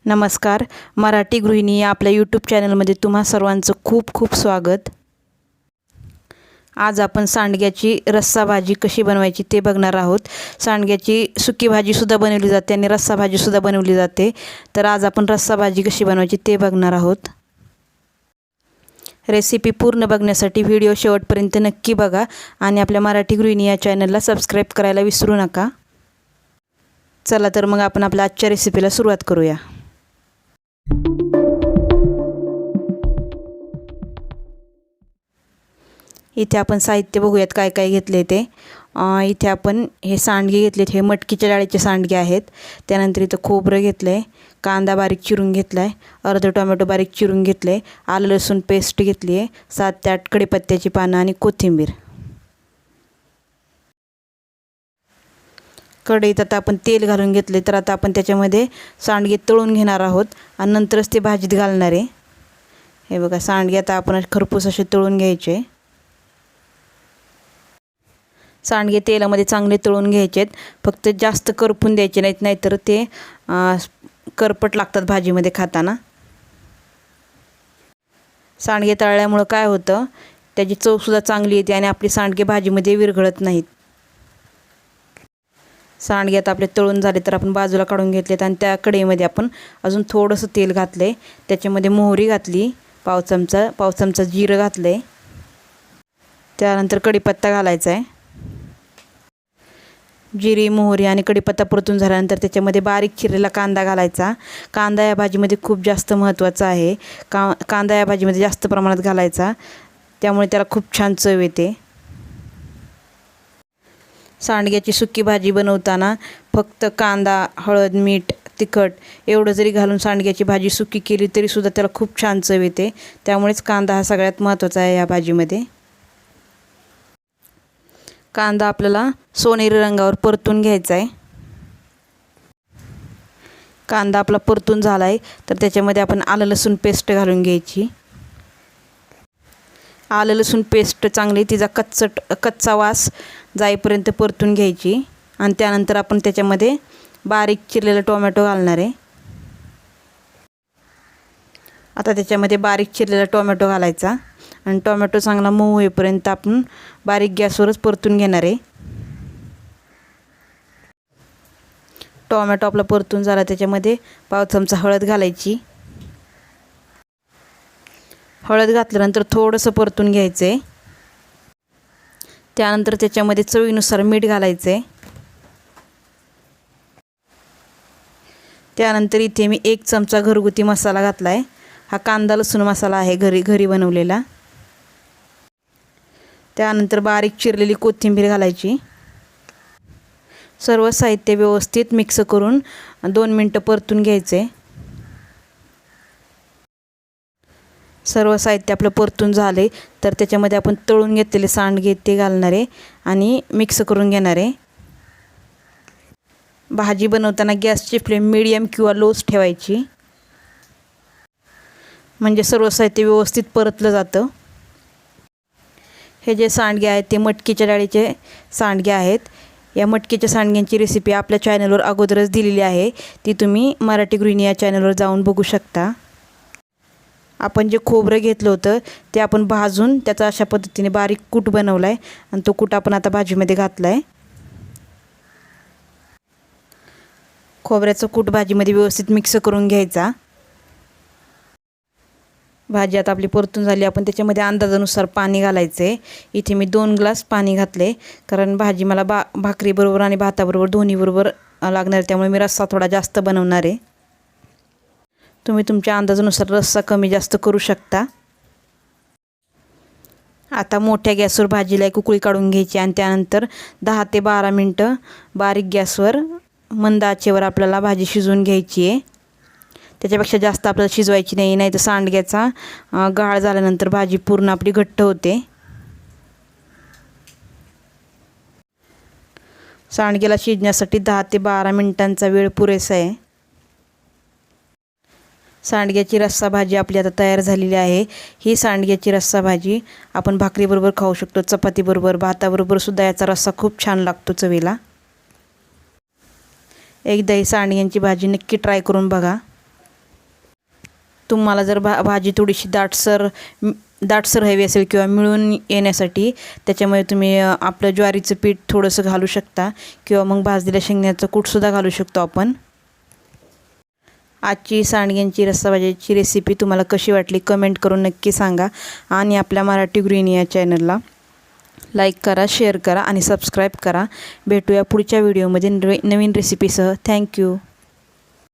नमस्कार. मराठी गृहिणी या आपल्या यूट्यूब चॅनलमध्ये तुम्हा सर्वांचं खूप खूप स्वागत. आज आपण सांडग्याची रस्सा भाजी कशी बनवायची ते बघणार आहोत. सांडग्याची सुकी भाजीसुद्धा बनवली जाते आणि रस्सा भाजीसुद्धा बनवली जाते. तर आज आपण रस्सा भाजी कशी बनवायची ते बघणार आहोत. रेसिपी पूर्ण बघण्यासाठी व्हिडिओ शेवटपर्यंत नक्की बघा आणि आपल्या मराठी गृहिणी या चॅनलला सबस्क्राईब करायला विसरू नका. चला तर मग आपण आपल्या आजच्या रेसिपीला सुरुवात करूया. इथे आपण साहित्य बघूयात काय काय घेतले ते. इथे आपण हे सांडगे घेतलेत. हे मटकीच्या डाळीचे सांडगे आहेत. त्यानंतर इथं खोबरं घेतलं आहे, कांदा बारीक चिरून घेतला आहे, अर्धा टोमॅटो बारीक चिरून घेतले, आलं लसूण पेस्ट घेतली आहे, 7 ते 8 कढीपत्त्याची पानं आणि कोथिंबीर. कढईत आता आपण तेल घालून घेतले. तर आता आपण त्याच्यामध्ये सांडगे तळून घेणार आहोत आणि नंतरच ते भाजीत घालणार आहे. हे बघा, सांडगे आता आपण खरपूस असे तळून घ्यायचे. सांडगे तेलामध्ये चांगले तळून घ्यायचे आहेत. फक्त जास्त करपून द्यायचे नाहीत, नाहीतर ते करपट लागतात भाजीमध्ये खाताना. सांडगे तळल्यामुळं काय होतं, त्याची चवसुद्धा चांगली येते आणि आपली सांडगे भाजीमध्ये विरघळत नाहीत. सांडगे आता आपले तळून झाले तर आपण बाजूला काढून घेतलेत आणि त्या कढईमध्ये आपण अजून थोडंसं तेल घातलं आहे. त्याच्यामध्ये मोहरी घातली, पाव चमचा जिरं घातलं आहे. त्यानंतर कढीपत्ता घालायचा आहे. जिरी, मोहरी आणि कढीपत्ता परतून झाल्यानंतर त्याच्यामध्ये बारीक चिरलेला कांदा घालायचा. कांदा या भाजीमध्ये खूप जास्त महत्त्वाचा आहे. कांदा या भाजीमध्ये जास्त प्रमाणात घालायचा, त्यामुळे त्याला खूप छान चव येते. सांडग्याची सुकी भाजी बनवताना फक्त कांदा, हळद, मीठ, तिखट एवढं जरी घालून सांडग्याची भाजी सुकी केली तरीसुद्धा त्याला खूप छान चव येते. त्यामुळेच कांदा हा सगळ्यात महत्त्वाचा आहे या भाजीमध्ये. कांदा आपल्याला सोनेरी रंगावर परतून घ्यायचा आहे. कांदा आपला परतून झाला आहे तर त्याच्यामध्ये आपण आलं लसूण पेस्ट घालून घ्यायची. आलं लसूण पेस्ट चांगली तिचा कच्चा वास जाईपर्यंत परतून घ्यायची आणि त्यानंतर आपण त्याच्यामध्ये बारीक चिरलेला टोमॅटो घालणार आहे. आता त्याच्यामध्ये बारीक चिरलेला टोमॅटो घालायचा आणि टोमॅटो चांगला मऊ होईपर्यंत आपण बारीक गॅसवरच परतून घेणार आहे. टोमॅटो आपला परतून झाला, त्याच्यामध्ये पाव चमचा हळद घालायची. हळद घातल्यानंतर थोडंसं परतून घ्यायचं आहे. त्यानंतर त्याच्यामध्ये चवीनुसार मीठ घालायचं आहे. त्यानंतर इथे मी 1 चमचा घरगुती मसाला घातला आहे. हा कांदा लसूण मसाला आहे, घरी बनवलेला. त्यानंतर बारीक चिरलेली कोथिंबीर घालायची. सर्व साहित्य व्यवस्थित मिक्स करून 2 मिनटं परतून घ्यायचे. सर्व साहित्य आपलं परतून झाले तर त्याच्यामध्ये आपण तळून घेतलेले सांडगे ते घालणार आहे आणि मिक्स करून घेणार आहे. भाजी बनवताना गॅसची फ्लेम मीडियम किंवा लोच ठेवायची, म्हणजे सर्व साहित्य व्यवस्थित परतलं जातं. हे जे सांडगे आहेत ते मटकीच्या डाळीचे सांडगे आहेत. या मटकीच्या सांडग्यांची रेसिपी आपल्या चॅनलवर अगोदरच दिलेली आहे. ती तुम्ही मराठी गृहिणी या चॅनलवर जाऊन बघू शकता. आपण जे खोबरं घेतलं होतं ते आपण भाजून त्याचा अशा पद्धतीने बारीक कूट बनवला आहे आणि तो कूट आपण आता भाजीमध्ये घातला आहे. खोबऱ्याचं कूट भाजीमध्ये व्यवस्थित मिक्स करून घ्यायचा. भाजी आता आपली परतून झाली. आपण त्याच्यामध्ये अंदाजानुसार पाणी घालायचं आहे. इथे मी 2 ग्लास पाणी घातले, कारण भाजी मला भाकरीबरोबर आणि भाताबरोबर दोन्हीबरोबर लागणार, त्यामुळे मी रस्सा थोडा जास्त बनवणार आहे. तुम्ही तुमच्या अंदाजानुसार रस्सा कमी जास्त करू शकता. आता मोठ्या गॅसवर भाजीला एक उकळी काढून घ्यायची आणि त्यानंतर 10 ते 12 मिनटं बारीक गॅसवर मंद आचेवर आपल्याला भाजी शिजवून घ्यायची आहे. त्याच्यापेक्षा जास्त आपल्याला शिजवायची नाही, नाही तर सांडग्याचा गाळ झाल्यानंतर भाजी पूर्ण आपली घट्ट होते. सांडग्याला शिजण्यासाठी 10 ते 12 मिनटांचा वेळ पुरेसा आहे. सांडग्याची रस्सा भाजी आपली आता तयार झालेली आहे. ही सांडग्याची रस्सा भाजी आपण भाकरीबरोबर खाऊ शकतो, चपातीबरोबर, भाताबरोबर सुद्धा याचा रस्सा खूप छान लागतो चवीला. एकदा ही सांडग्यांची भाजी नक्की ट्राय करून बघा. तुम्हाला जर भाजी थोडीशी दाटसर हवी असेल किंवा मिळून येण्यासाठी त्याच्यामध्ये तुम्ही आपलं ज्वारीचं पीठ थोडंसं घालू शकता किंवा मग भाजलेल्या शेंगण्याचं कूटसुद्धा घालू शकतो आपण. आजची सांडग्यांची रस्सा भाजीची रेसिपी तुम्हाला कशी वाटली कमेंट करून नक्की सांगा. आणि आपल्या मराठी गृहिणी या चॅनलला लाईक करा, शेअर करा आणि सबस्क्राईब करा. भेटूया पुढच्या व्हिडिओमध्ये नवीन रेसिपीसह. थँक्यू.